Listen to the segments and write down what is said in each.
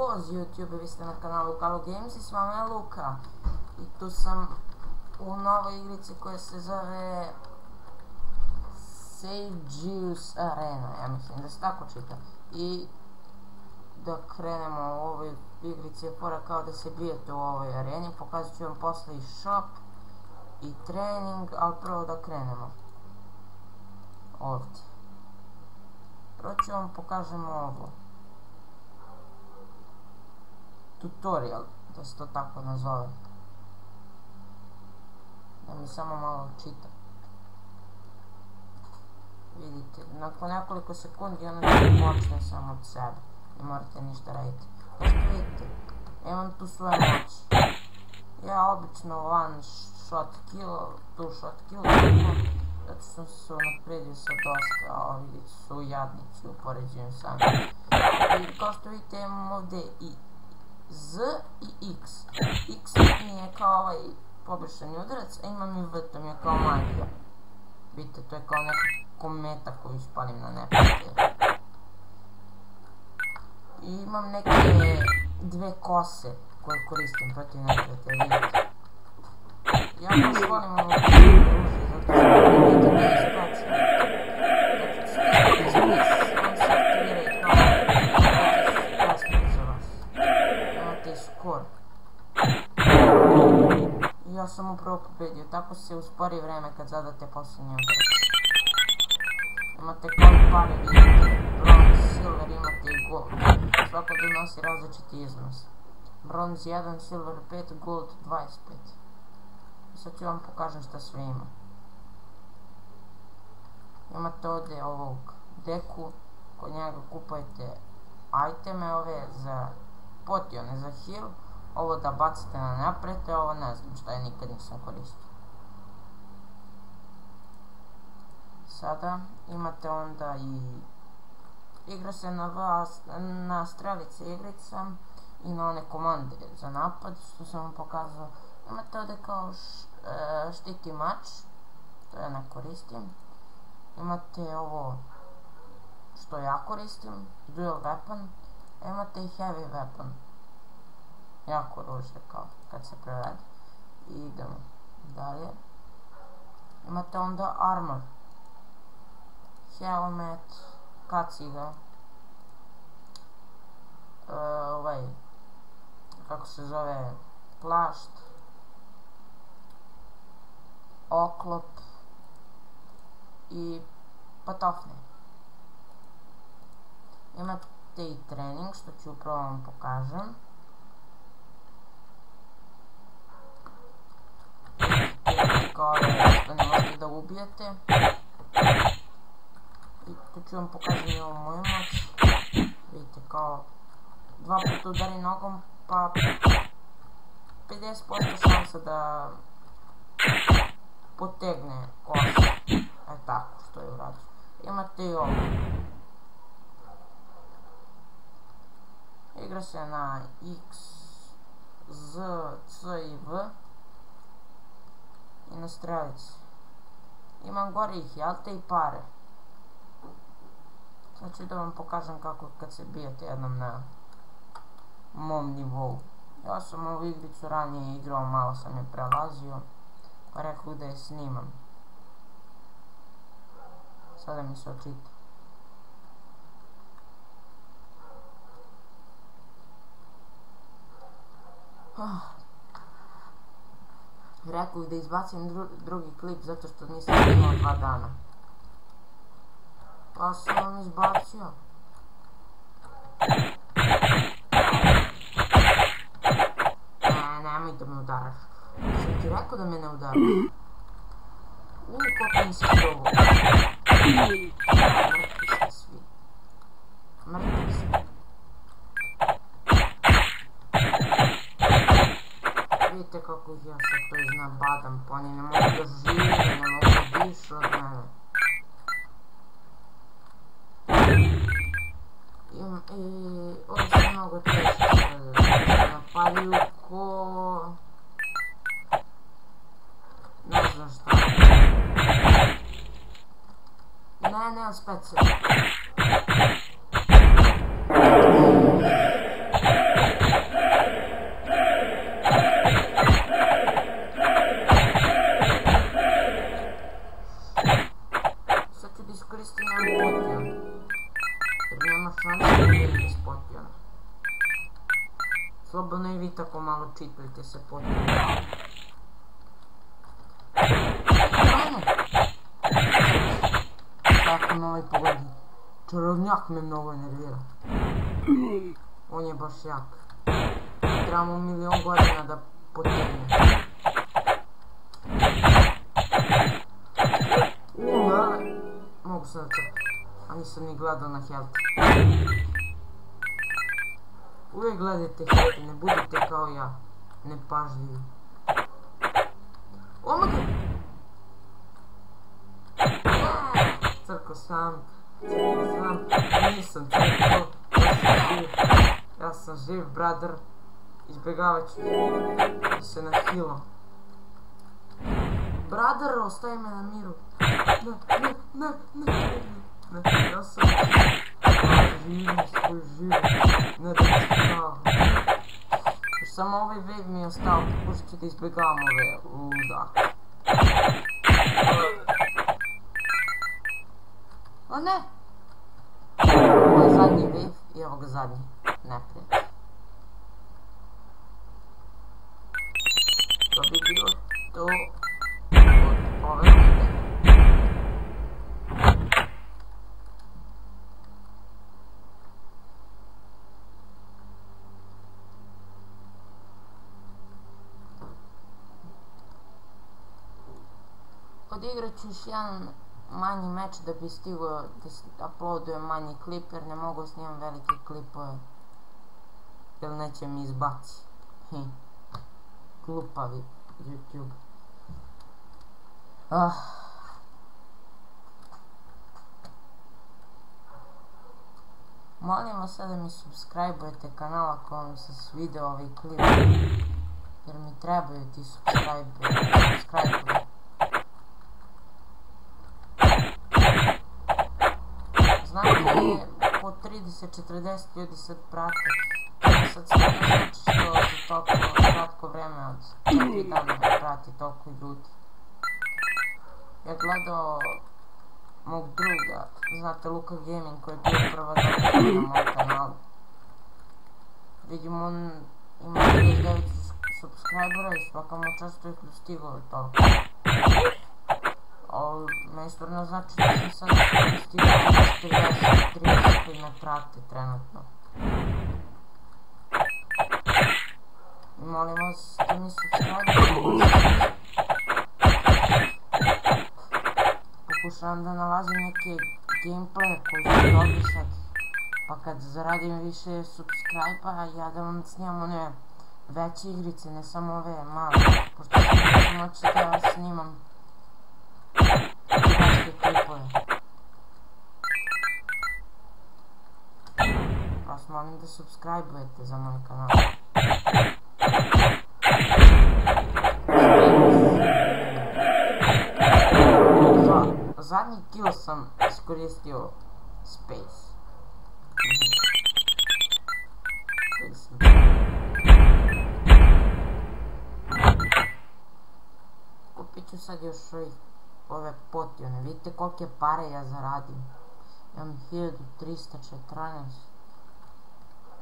Koz YouTube, vi ste na kanalu Kalo Games i s vama je Luka. I tu sam u novoj igrici koja se zove Sage's Arena, ja mislim da se tako čita. I da krenemo u ovoj igrici je fora kao da se bijete u ovoj areni, pokazat ću vam posle i shop i trening, ali prvo da krenemo ovdje. Prvo ću vam pokažemo ovo. Tutorial, da se to tako nazove. Da mi samo malo čita. Vidite, nakon nekoliko sekundi ono počne samo od sebe. Ne morate ništa raditi. Kao što vidite, imam tu svoje moći. Ja obično one shot kill, two shot kill, zato što sam se unapredio sa dosta, a ovi su jadnici u poređenju sami. I kao što vidite imam ovdje i Z i X. X mi je kao ovaj poboljšani udarac, a imam i V, to mi je kao magija. Vidite, to je kao neka kometa koju spalim na neprijatelje. I imam neke dve kose koje koristim protiv neprijatelja, vidite. Ja baš volim ovo oružje, zato što vidite da je spacija. Zato što on se aktivira i kao kasnije za vas. Imate i skor. I ja sam upravo pobedio, tako se uspori vreme kad zadate posljednji udarac. Imate koji pare, vidite, bronze, silver, imate i gold. Svako donosi različiti iznos. Bronze 1, silver 5, gold 25. I sad ću vam pokažem šta sve ima. Imate ovdje ovog deku, kod njega kupujete iteme ove za potione za heal, ovo da bacite na naprete, ovo ne znam šta je, nikad nisam koristio. Sada imate onda i igra se na strelice igrica i na one komande za napad što sam vam pokazao. Imate ovdje kao štit i mač, to ja ne koristim. Imate ovo što ja koristim, dual weapon. Imate i heavy weapon, jako oružje kao kad se prevede. I idemo dalje. Imate onda armor, helmet, kaciga, ovaj, kako se zove, plašt, oklop i patofne. Imate i trening što ću upravo vam pokažem. Kao što ne možete da ubijete. I tu ću vam pokažem i ovu moju moć. Vidite, kao dva puta udari nogom, pa 50% šansa da potegne kosu. Tako što je uradio. Imate i ovo. Igra se na X, Z, C i V. I na strelici. Imam gore ih jalte i pare. Sad ću da vam pokažem kako kad se bijete jednom na mom nivou. Ja sam ovu igricu ranije igrao, malo sam je prelazio, pa rekao da je snimam. Sada mi se očita. Rekao bih da izbacim drugi klip zato što nisam imao 2 dana. Pa sam vam izbacio. Nemoj da me udaraš. Sam ti rekao da me ne udaraš. Koliko mi se zovu. Mrtvi ste svi. Mrtvi ste. Vidite kako ih ja sad to iznabadam, pa oni ne mogu da žive, ne mogu da dišu od mene. I ovo se mnogo teško napadaju ko... ne znam šta. Ne, specijalno. Slobodno i vi tako malo čitajte se potom. Tako me ovaj pogodi. Čarovnjak me mnogo nervira. On je baš jak. Trebamo 1.000.000 godina da potegne. Mogu sam da crkam. A nisam ni gledao na health. Uvijek gledajte health, ne budite kao ja. Nepažljivi. Omage! Crko sam. Nisam crko. Ja sam živ, brother. Izbjegavat ću se na healom. Brother, ostavi me na miru. Ne, ja sam živ, ne da mi spravo. Još samo ovaj wave mi je ostao, pokušat ću da izbjegavam ove ludake. O ne! Ovo je zadnji wave i evo ga zadnji neprijatelj. To bi bilo to od ove runde. Odigrat ću još jedan manji meč da bi stigao da uploadujem manji klip jer ne mogu snimam velike klipove jer neće mi izbaci. Glupavi YouTube. Molim vas sad da mi subscribe-ujete kanal ako vam se svidio ovaj klip jer mi trebaju ti subscribe-uji. Znate, po 30-40 ljudi sad prate. Sad se ne znači što za toliko kratko vreme od 4 dana ne prati toliko ljudi. Ja gledao mog druga, znate Luka Gaming koji je bio prva dođa na moj kanalu. Vidim on ima 39 subscribera i svaka mu često ih dostigao toliko. Ali me stvarno znači da sam sad stigao 40-30 koji me prate trenutno. I molim vas da mi subscribe. Pokušavam da nalazim neke gameplaye koji su dobri sad. Pa kad zaradim više subscribe-a ja da vam snimam one veće igrice, ne samo ove male. Pošto sam moći da snimam igračke klipove. Vas molim da subscribe-ujete za moj kanal. Zadnji kill sam iskoristio space. Kupit ću sad još ove potione. Vidite kolike pare ja zaradim. Imam 1314.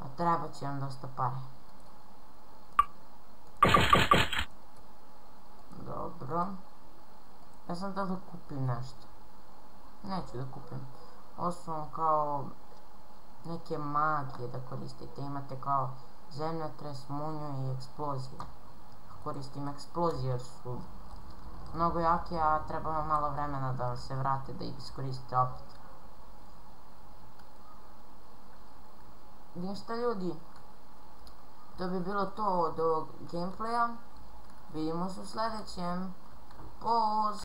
A treba će vam dosta pare. Dobro. Ja sam da kupim nešto. Neću da kupim. Ovo su kao neke magije da koristite. Imate kao zemljotres, munju i eksplozije. Koristim eksplozije jer su mnogo jake, a treba vam malo vremena da se vrate da ih iskoristite opet. Ništa ljudi. To bi bilo to od ovog gameplaya. Vidimo se u sljedećem. Poz!